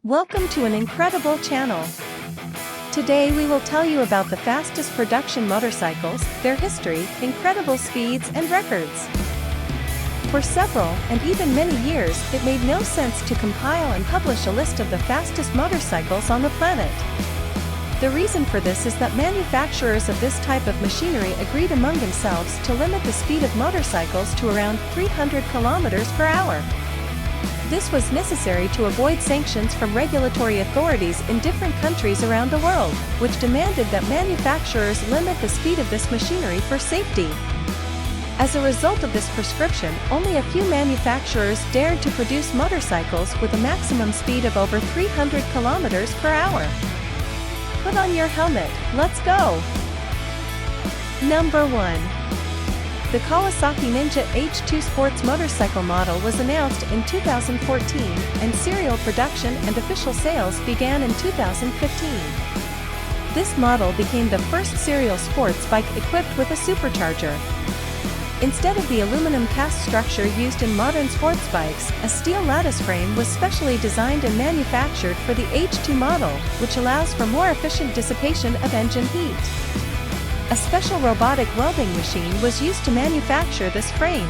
Welcome to an incredible channel. Today we will tell you about the fastest production motorcycles, their history, incredible speeds and records. For several, and even many years, it made no sense to compile and publish a list of the fastest motorcycles on the planet. The reason for this is that manufacturers of this type of machinery agreed among themselves to limit the speed of motorcycles to around 300 kilometers per hour. This was necessary to avoid sanctions from regulatory authorities in different countries around the world, which demanded that manufacturers limit the speed of this machinery for safety. As a result of this prescription, only a few manufacturers dared to produce motorcycles with a maximum speed of over 300 kilometers per hour. Put on your helmet, let's go! Number 1. The Kawasaki Ninja H2 sports motorcycle model was announced in 2014, and serial production and official sales began in 2015. This model became the first serial sports bike equipped with a supercharger. Instead of the aluminum cast structure used in modern sports bikes, a steel lattice frame was specially designed and manufactured for the H2 model, which allows for more efficient dissipation of engine heat. A special robotic welding machine was used to manufacture this frame.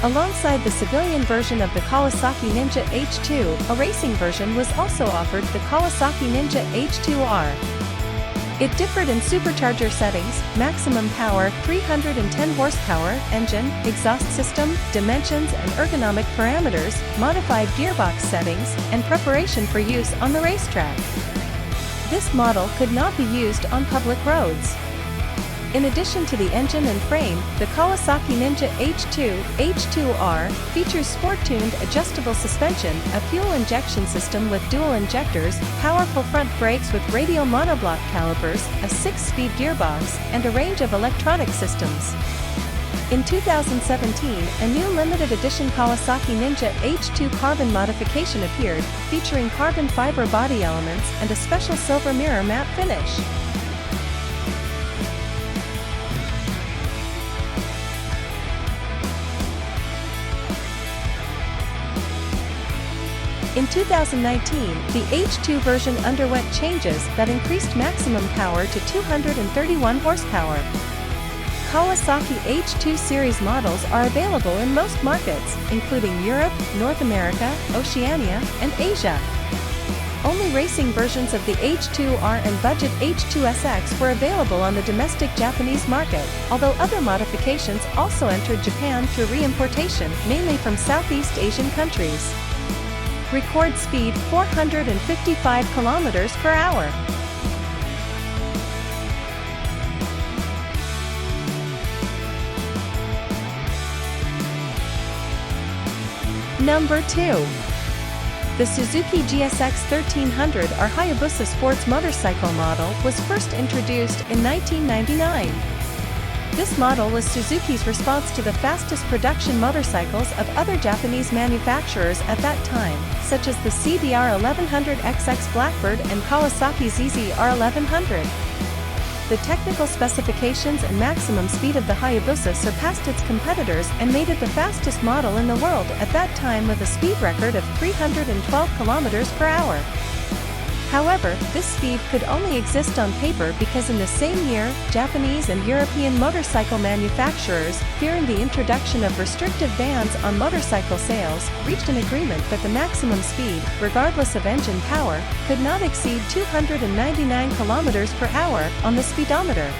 Alongside the civilian version of the Kawasaki Ninja H2, a racing version was also offered, the Kawasaki Ninja H2R. It differed in supercharger settings, maximum power, 310 horsepower, engine, exhaust system, dimensions and ergonomic parameters, modified gearbox settings, and preparation for use on the racetrack. This model could not be used on public roads. In addition to the engine and frame, the Kawasaki Ninja H2, H2R, features sport-tuned adjustable suspension, a fuel injection system with dual injectors, powerful front brakes with radial monoblock calipers, a 6-speed gearbox, and a range of electronic systems. In 2017, a new limited edition Kawasaki Ninja H2 carbon modification appeared, featuring carbon fiber body elements and a special silver mirror matte finish. In 2019, the H2 version underwent changes that increased maximum power to 231 horsepower. Kawasaki H2 series models are available in most markets, including Europe, North America, Oceania, and Asia. Only racing versions of the H2R and budget H2SX were available on the domestic Japanese market, although other modifications also entered Japan through re-importation, mainly from Southeast Asian countries. Record speed 455 kilometers per hour. Number 2. The Suzuki GSX 1300 or Hayabusa sports motorcycle model was first introduced in 1999. This model was Suzuki's response to the fastest production motorcycles of other Japanese manufacturers at that time, such as the CBR 1100XX Blackbird and Kawasaki ZZR 1100. The technical specifications and maximum speed of the Hayabusa surpassed its competitors and made it the fastest model in the world at that time with a speed record of 312 kilometers per hour. However, this speed could only exist on paper because in the same year, Japanese and European motorcycle manufacturers, fearing the introduction of restrictive bans on motorcycle sales, reached an agreement that the maximum speed, regardless of engine power, could not exceed 299 kilometers per hour on the speedometer.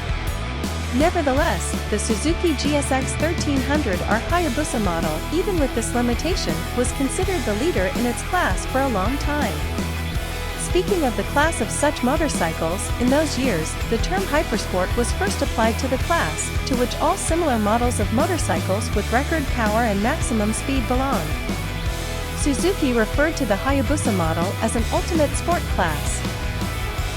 Nevertheless, the Suzuki GSX 1300 or Hayabusa model, even with this limitation, was considered the leader in its class for a long time. Speaking of the class of such motorcycles, in those years, the term hypersport was first applied to the class, to which all similar models of motorcycles with record power and maximum speed belonged. Suzuki referred to the Hayabusa model as an ultimate sport class.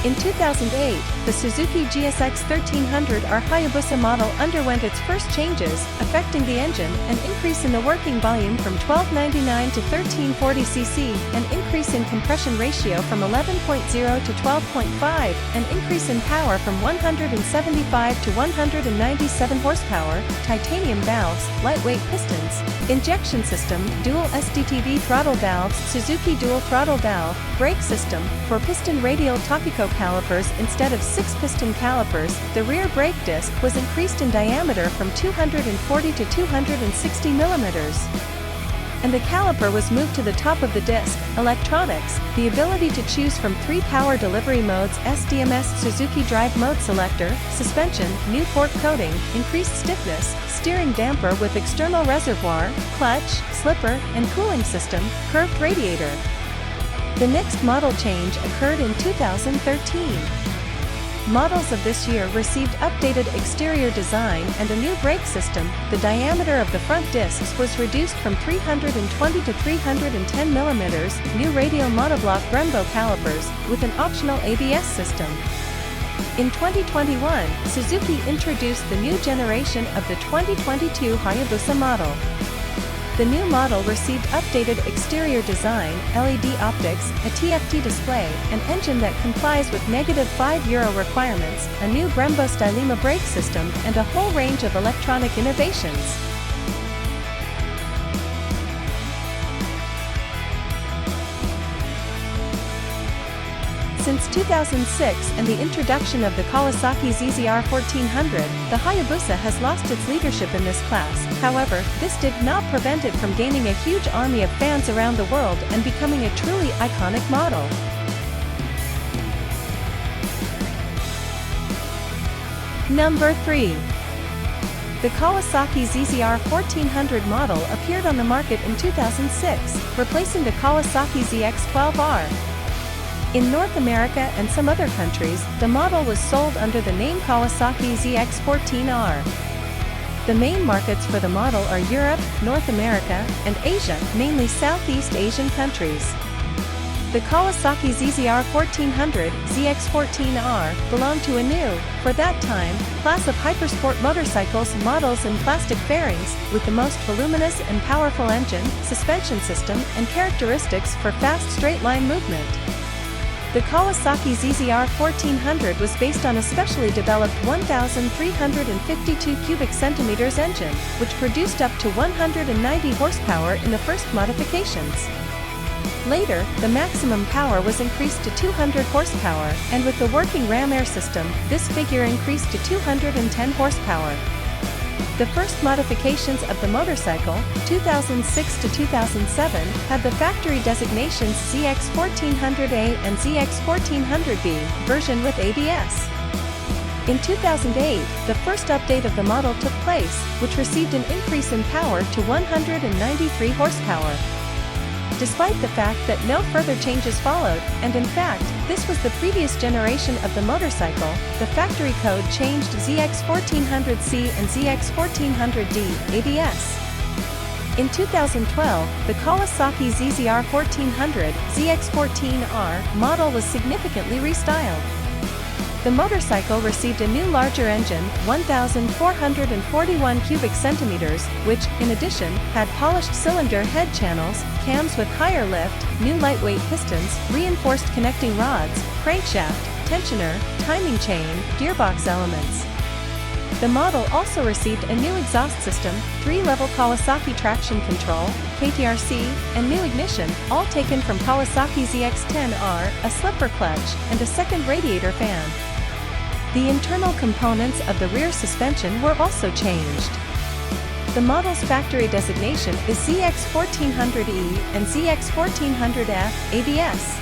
In 2008, the Suzuki GSX 1300R Hayabusa model underwent its first changes, affecting the engine, an increase in the working volume from 1299 to 1340 cc, an increase in compression ratio from 11.0 to 12.5, an increase in power from 175 to 197 horsepower, titanium valves, lightweight pistons, injection system, dual SDTV throttle valves, Suzuki dual throttle valve, brake system, 4-piston radial Takiko calipers instead of 6-piston calipers. The rear brake disc was increased in diameter from 240 to 260 millimeters. And the caliper was moved to the top of the disc. Electronics, the ability to choose from 3 power delivery modes, SDMS Suzuki drive mode selector, suspension, new fork coating, increased stiffness, steering damper with external reservoir, clutch, slipper, and cooling system, curved radiator. The next model change occurred in 2013. Models of this year received updated exterior design and a new brake system. The diameter of the front discs was reduced from 320 to 310 mm, new radial monoblock Brembo calipers, with an optional ABS system. In 2021, Suzuki introduced the new generation of the 2022 Hayabusa model. The new model received updated exterior design, LED optics, a TFT display, an engine that complies with -5 Euro requirements, a new Brembo Stylema brake system, and a whole range of electronic innovations. Since 2006 and the introduction of the Kawasaki ZZ-R 1400, the Hayabusa has lost its leadership in this class. However, this did not prevent it from gaining a huge army of fans around the world and becoming a truly iconic model. Number 3. The Kawasaki ZZ-R 1400 model appeared on the market in 2006, replacing the Kawasaki ZX-12R. In North America and some other countries, the model was sold under the name Kawasaki ZX-14R. The main markets for the model are Europe, North America, and Asia, mainly Southeast Asian countries. The Kawasaki ZZ-R 1400 ZX-14R belonged to a new, for that time, class of hypersport motorcycles models in plastic fairings, with the most voluminous and powerful engine, suspension system, and characteristics for fast straight-line movement. The Kawasaki ZZ-R 1400 was based on a specially developed 1,352 cubic centimeters engine, which produced up to 190 horsepower in the first modifications. Later, the maximum power was increased to 200 horsepower, and with the working ram air system, this figure increased to 210 horsepower. The first modifications of the motorcycle, 2006 to 2007, had the factory designations ZX-1400A and ZX-1400B, version with ABS. In 2008, the first update of the model took place, which received an increase in power to 193 horsepower. Despite the fact that no further changes followed, and in fact, this was the previous generation of the motorcycle, the factory code changed ZX-1400C and ZX-1400D, ABS. In 2012, the Kawasaki ZZ-R 1400 ZX-14R model was significantly restyled. The motorcycle received a new larger engine, 1,441 cubic centimeters, which, in addition, had polished cylinder head channels, cams with higher lift, new lightweight pistons, reinforced connecting rods, crankshaft, tensioner, timing chain, gearbox elements. The model also received a new exhaust system, 3-level Kawasaki traction control, KTRC, and new ignition, all taken from Kawasaki ZX-10R, a slipper clutch, and a second radiator fan. The internal components of the rear suspension were also changed. The model's factory designation is ZX-1400E and ZX-1400F, ABS.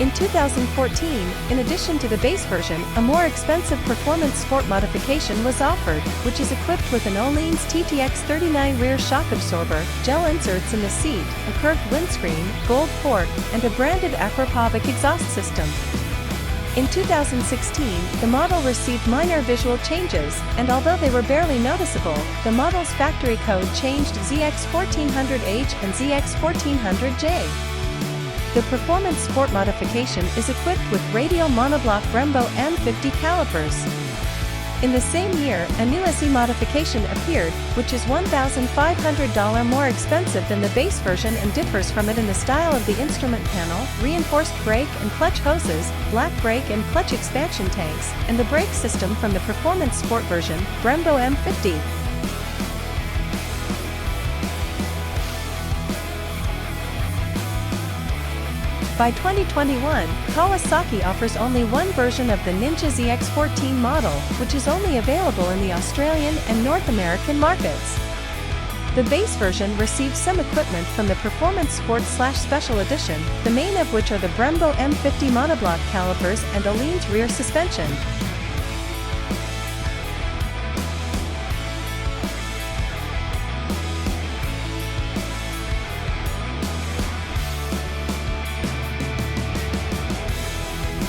In 2014, in addition to the base version, a more expensive performance sport modification was offered, which is equipped with an Öhlins TTX39 rear shock absorber, gel inserts in the seat, a curved windscreen, gold fork, and a branded Akrapovic exhaust system. In 2016, the model received minor visual changes, and although they were barely noticeable, the model's factory code changed ZX-1400H and ZX-1400J. The performance sport modification is equipped with radial monoblock Brembo M50 calipers. In the same year, a new SE modification appeared, which is $1,500 more expensive than the base version and differs from it in the style of the instrument panel, reinforced brake and clutch hoses, black brake and clutch expansion tanks, and the brake system from the performance sport version, Brembo M50. By 2021, Kawasaki offers only one version of the Ninja ZX-14 model, which is only available in the Australian and North American markets. The base version receives some equipment from the Performance Sport / Special Edition, the main of which are the Brembo M50 monoblock calipers and Alline's rear suspension.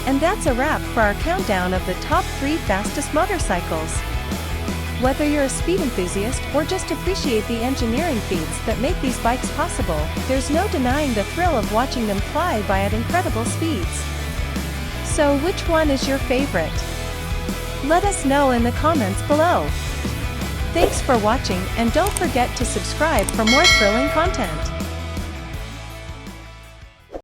And that's a wrap for our countdown of the top 3 fastest motorcycles. Whether you're a speed enthusiast or just appreciate the engineering feats that make these bikes possible, there's no denying the thrill of watching them fly by at incredible speeds. So which one is your favorite? Let us know in the comments below. Thanks for watching, and don't forget to subscribe for more thrilling content.